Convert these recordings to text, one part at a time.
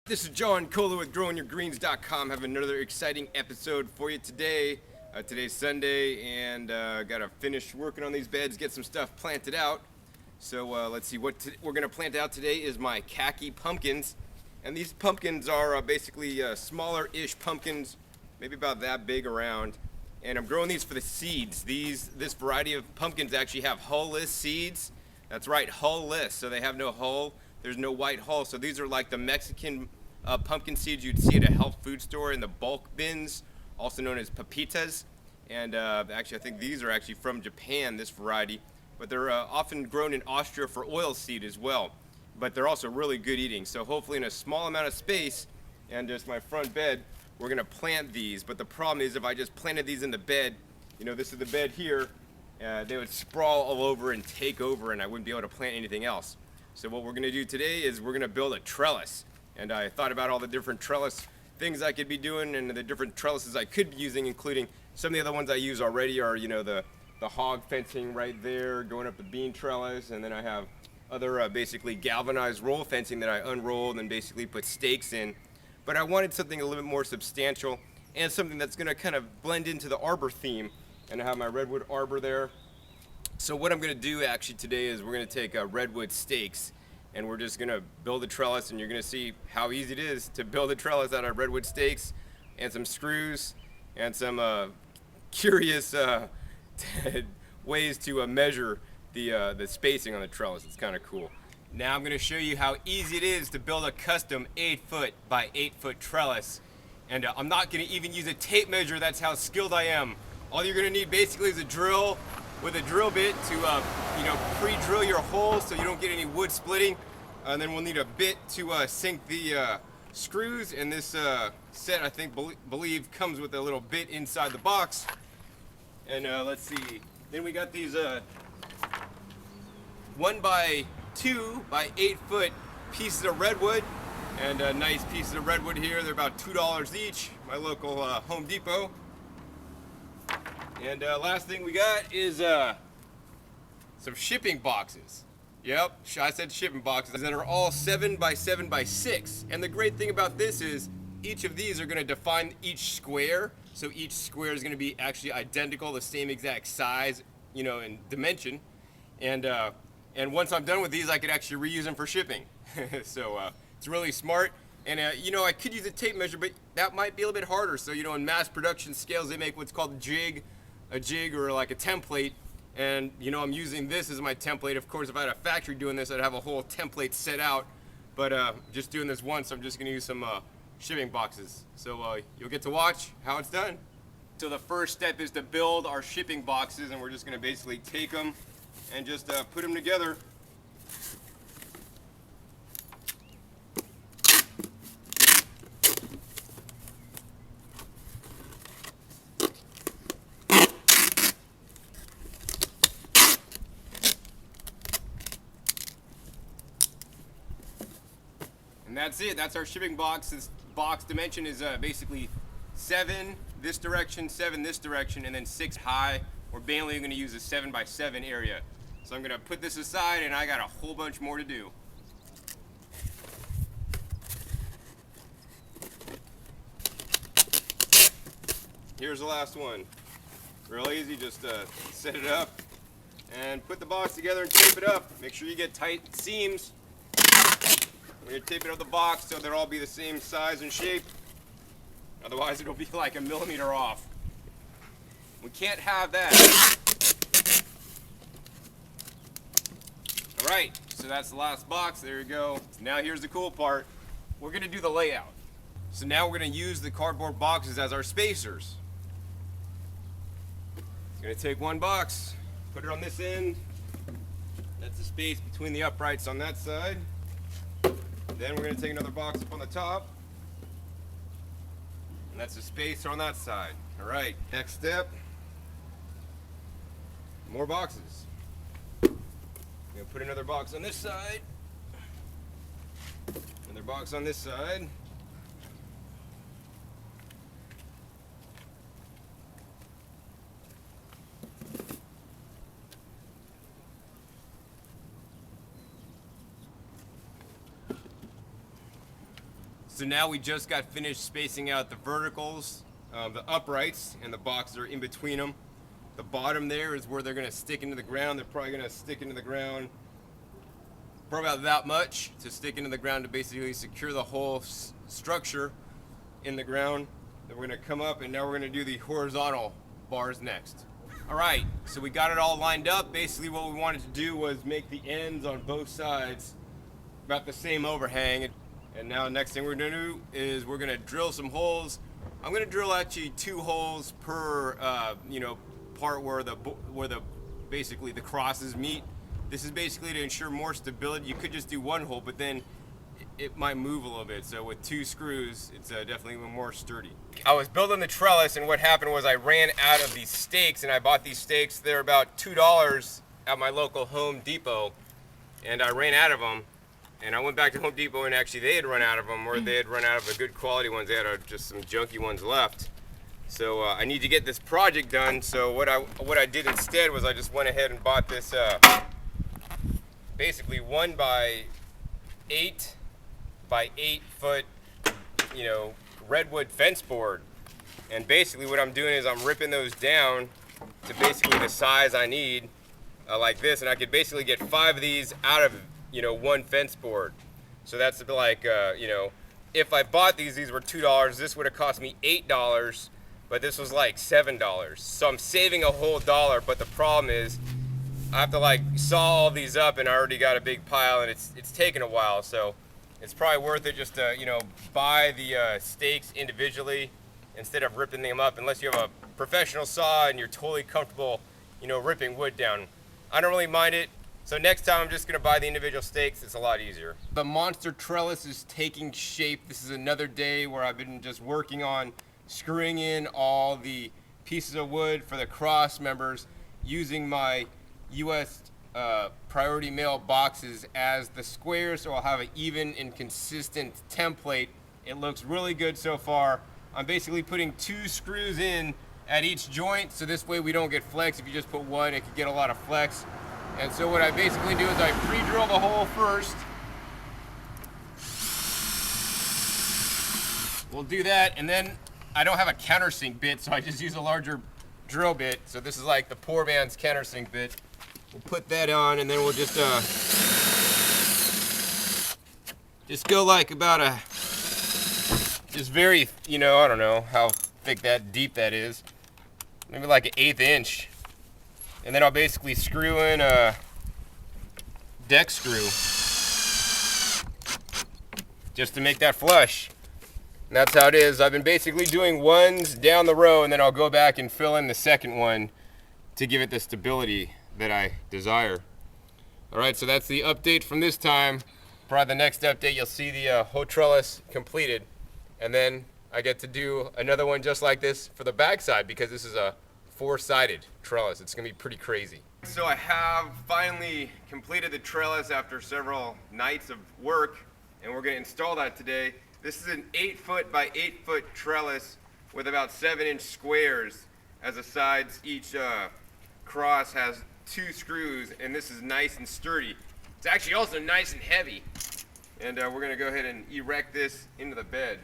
This is John Kohler with GrowingYourGreens.com. Have another exciting episode for you today. Today's Sunday, and gotta finish working on these beds, get some stuff planted out. So let's see what we're gonna plant out today is my khaki pumpkins, and these pumpkins are basically smaller-ish pumpkins, maybe about that big around. And I'm growing these for the seeds. This variety of pumpkins actually have hull-less seeds. That's right, hull-less. So they have no hull. There's no white hull. So these are like the Mexican pumpkin seeds you'd see at a health food store in the bulk bins, also known as pepitas. And actually, I think these are actually from Japan, this variety. But they're often grown in Austria for oil seed as well. But they're also really good eating. So hopefully in a small amount of space and just my front bed, we're gonna plant these. But the problem is if I just planted these in the bed, you know, this is the bed here, they would sprawl all over and take over and I wouldn't be able to plant anything else. So what we're gonna do today is we're gonna build a trellis. And I thought about all the different trellis things I could be doing and the different trellises I could be using, including some of the other ones I use already are, you know, the hog fencing right there, going up the bean trellis, and then I have other basically galvanized roll fencing that I unrolled and basically put stakes in. But I wanted something a little bit more substantial and something that's gonna kind of blend into the arbor theme. And I have my redwood arbor there. So what I'm gonna do actually today is we're gonna take redwood stakes and we're just gonna build a trellis, and you're gonna see how easy it is to build a trellis out of redwood stakes and some screws and some curious ways to measure the spacing on the trellis. It's kind of cool. Now I'm gonna show you how easy it is to build a custom 8-foot by 8-foot trellis. And I'm not gonna even use a tape measure, that's how skilled I am. All you're gonna need basically is a drill with a drill bit to you know, pre-drill your holes so you don't get any wood splitting. And then we'll need a bit to sink the screws, and this set I think believe comes with a little bit inside the box. And let's see, then we got these 1 by 2 by 8 foot pieces of redwood, and nice pieces of redwood here. They're about $2 each, my local Home Depot. And last thing we got is some shipping boxes. Yep, I said shipping boxes that are all 7 by 7 by 6. And the great thing about this is each of these are going to define each square. So each square is going to be actually identical, the same exact size, you know, and dimension. And once I'm done with these, I could actually reuse them for shipping. So it's really smart. And you know, I could use a tape measure, but that might be a little bit harder. So, you know, in mass production scales, they make what's called a jig or like a template. And you know, I'm using this as my template. Of course, if I had a factory doing this, I'd have a whole template set out. But just doing this once, I'm just gonna use some shipping boxes. So you'll get to watch how it's done. So the first step is to build our shipping boxes, and we're just gonna basically take them and just put them together. And that's it. That's our shipping box. This box dimension is basically 7 this direction, 7 this direction, and then 6 high. We're mainly going to use a 7 by 7 area. So I'm going to put this aside, and I got a whole bunch more to do. Here's the last one. Real easy. Just set it up and put the box together and tape it up. Make sure you get tight seams. We're going to tape it up the box so they'll all be the same size and shape. Otherwise it'll be like a millimeter off. We can't have that. Alright, so that's the last box. There you go. Now here's the cool part. We're going to do the layout. So now we're going to use the cardboard boxes as our spacers. I'm going to take one box, put it on this end. That's the space between the uprights on that side. Then we're going to take another box up on the top, and that's the spacer on that side. All right, next step, more boxes. I'm going to put another box on this side, another box on this side. So now we just got finished spacing out the verticals, the uprights, and the boxes are in between them. The bottom there is where they're gonna stick into the ground. They're probably gonna stick into the ground probably about that much to stick into the ground to basically secure the whole structure in the ground. Then we're gonna come up and now we're gonna do the horizontal bars next. All right, so we got it all lined up. Basically what we wanted to do was make the ends on both sides about the same overhang. And now next thing we're gonna do is we're gonna drill some holes. I'm gonna drill actually 2 holes per part where the basically the crosses meet. This is basically to ensure more stability. You could just do 1 hole, but then it might move a little bit. So with 2 screws, it's definitely more sturdy. I was building the trellis, and what happened was I ran out of these stakes, and I bought these stakes. They're about $2 at my local Home Depot, and I ran out of them. And I went back to Home Depot, and actually they had run out of them, or they had run out of the good quality ones. They had just some junky ones left. So I need to get this project done. So what I did instead was I just went ahead and bought this basically 1 by 8 by 8 foot, redwood fence board. And basically what I'm doing is I'm ripping those down to basically the size I need, like this, and I could basically get 5 of these out of 1 fence board. So that's like if I bought these were $2. This would have cost me $8, but this was like $7. So I'm saving a whole $1, but the problem is I have to saw all these up, and I already got a big pile, and it's taken a while. So it's probably worth it just to buy the stakes individually instead of ripping them up, unless you have a professional saw and you're totally comfortable ripping wood down. I don't really mind it. So next time I'm just gonna buy the individual stakes. It's a lot easier. The monster trellis is taking shape. This is another day where I've been just working on screwing in all the pieces of wood for the cross members using my US priority mail boxes as the squares, so I'll have an even and consistent template. It looks really good so far. I'm basically putting 2 screws in at each joint, so this way we don't get flex. If you just put 1, it could get a lot of flex. And so what I basically do is I pre-drill the hole first. We'll do that, and then I don't have a countersink bit, so I just use a larger drill bit. So this is like the poor man's countersink bit. We'll put that on, and then we'll just go like about just very, I don't know how thick deep that is. Maybe like an 1/8 inch. And then I'll basically screw in a deck screw just to make that flush. And that's how it is. I've been basically doing ones down the row, and then I'll go back and fill in the second one to give it the stability that I desire. All right, so that's the update from this time. Probably the next update, you'll see the whole trellis completed. And then I get to do another one just like this for the backside, because this is a 4-sided trellis. It's gonna be pretty crazy. So I have finally completed the trellis after several nights of work, and we're gonna install that today. This is an 8 foot by 8 foot trellis with about 7-inch squares as the sides. Each cross has 2 screws, and this is nice and sturdy. It's actually also nice and heavy. And we're gonna go ahead and erect this into the bed.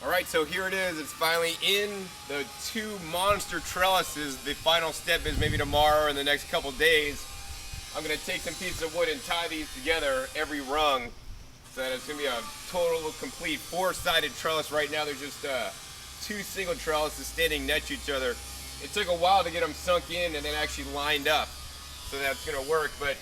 All right, so here it is. It's finally in. The 2 monster trellises. The final step is maybe tomorrow or in the next couple days. I'm gonna take some pieces of wood and tie these together every rung, so that it's gonna be a total, complete 4-sided trellis. Right now, there's just 2 single trellises standing next to each other. It took a while to get them sunk in and then actually lined up, so that's gonna work. But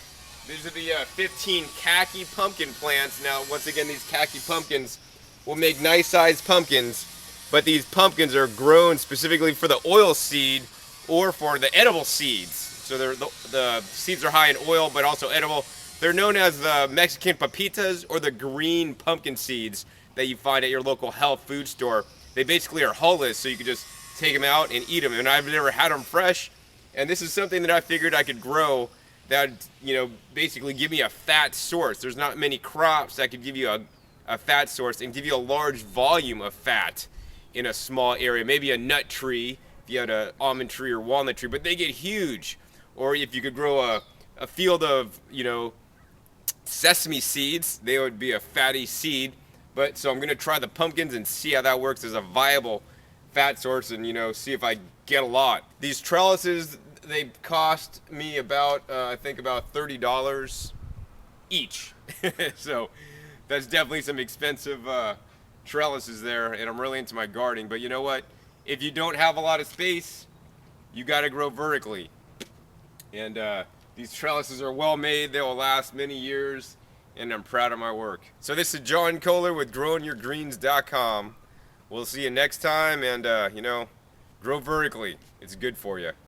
these are the 15 khaki pumpkin plants. Now, once again, these khaki pumpkins will make nice sized pumpkins, but these pumpkins are grown specifically for the oil seed or for the edible seeds. So the seeds are high in oil, but also edible. They're known as the Mexican papitas, or the green pumpkin seeds that you find at your local health food store. They basically are hulless, so you can just take them out and eat them. And I've never had them fresh, and this is something that I figured I could grow that basically give me a fat source. There's not many crops that could give you a fat source and give you a large volume of fat in a small area. Maybe a nut tree, if you had an almond tree or walnut tree, but they get huge. or if you could grow a field of, sesame seeds, they would be a fatty seed. But so I'm gonna try the pumpkins and see how that works as a viable fat source, and see if I get a lot. These trellises, they cost me about I think about $30 each. So that's definitely some expensive trellises there, and I'm really into my gardening. But you know what? If you don't have a lot of space, you got to grow vertically. And these trellises are well made. They will last many years, and I'm proud of my work. So this is John Kohler with growingyourgreens.com. We'll see you next time, and grow vertically. It's good for you.